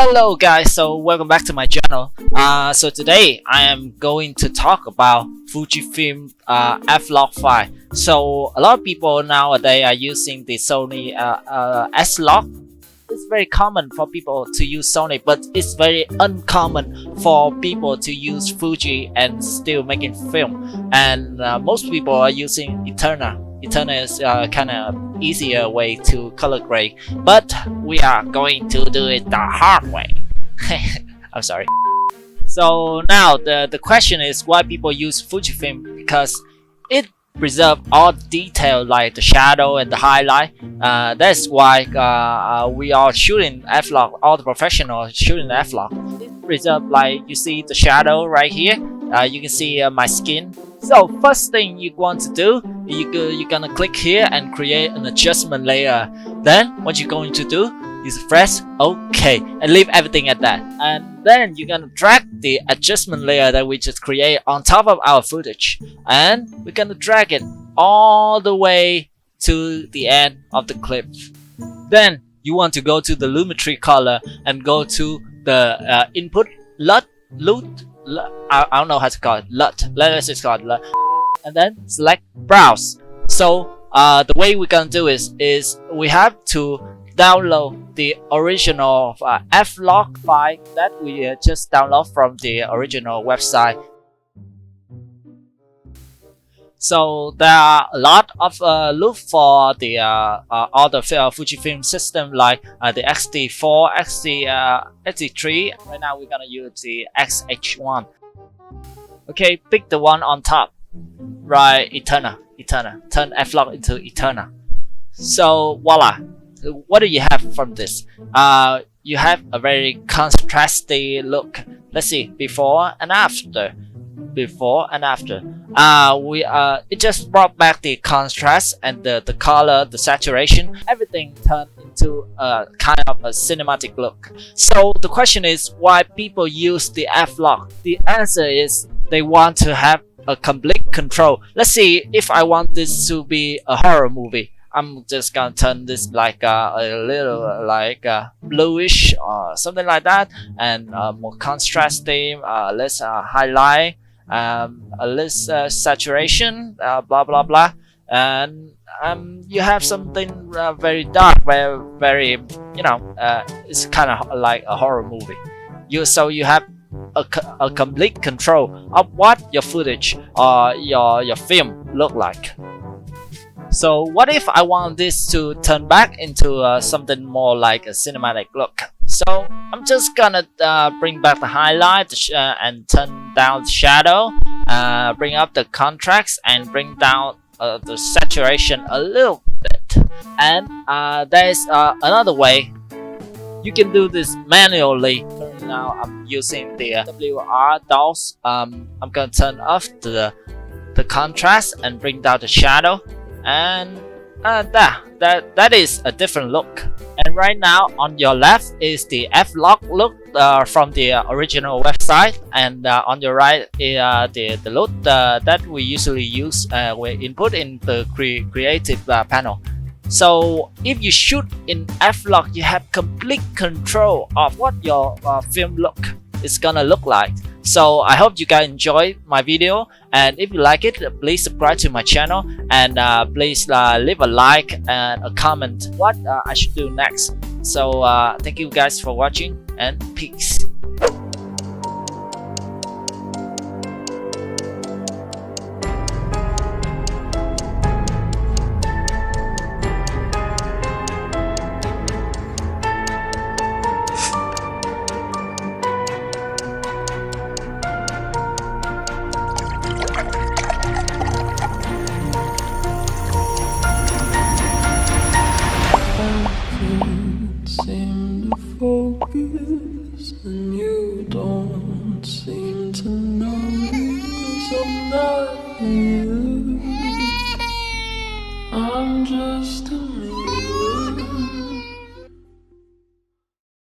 Hello guys, so welcome back to my channel. So today I am going to talk about Fujifilm F-Log 5. So a lot of people nowadays are using the Sony S-Log. It's very common for people to use Sony, but it's very uncommon for people to use Fuji and still making film. And most people are using Eterna. Eterna is kind of easier way to color grade, but we are going to do it the hard way. I'm sorry. So now the question is why people use Fujifilm, because it preserve all detail like the shadow and the highlight. That's why we are shooting F-Log. All the professionals shooting F-Log. It preserve, like you see the shadow right here. You can see my skin. So first thing you want to do, you're gonna click here and create an adjustment layer. Then what you're going to do is press OK and leave everything at that. And then you're gonna drag the adjustment layer that we just create on top of our footage, and we're gonna drag it all the way to the end of the clip. Then you want to go to the lumetri color and go to the input LUT. I don't know how to call it. LUT. Let's just call it LUT. And then select browse. So the way we're gonna do is we have to download the original F-Log file that we just download from the original website. So there are a lot of look for the all the Fujifilm system, like the X-T4, X-T3. Right now we're gonna use the X-H1. Okay, pick the one on top. Right, Eterna. Turn F-Log into Eterna. So voila. What do you have from this? You have a very contrasty look. Let's see, before and after. Before and after. It just brought back the contrast and the color, the saturation. Everything turned into a kind of a cinematic look. So the question is why people use the F-Log. The answer is they want to have a complete control. Let's see, if I want this to be a horror movie, I'm just gonna turn this like a little like bluish or something like that, and more contrasting, less highlight, less saturation, blah blah blah, and you have something very dark, very you know, it's kind of like a horror movie. So you have a complete control of what your footage or your film look like. So what if I want this to turn back into something more like a cinematic look? So I'm just gonna bring back the highlight and turn down the shadow, bring up the contrast and bring down the saturation a little bit. And there's another way. You can do this manually. Now I'm using the WR DOS. I'm gonna turn off the contrast and bring down the shadow. And that is a different look. And right now on your left is the F-Log look from the original website, and on your right is the look that we usually use we input in the creative panel. So if you shoot in F-Log, you have complete control of what your film look is gonna look like. So I hope you guys enjoyed my video, and if you like it, please subscribe to my channel, and please leave a like and a comment what I should do next. So thank you guys for watching, and peace. Seem to focus, and you don't seem to notice I'm not here.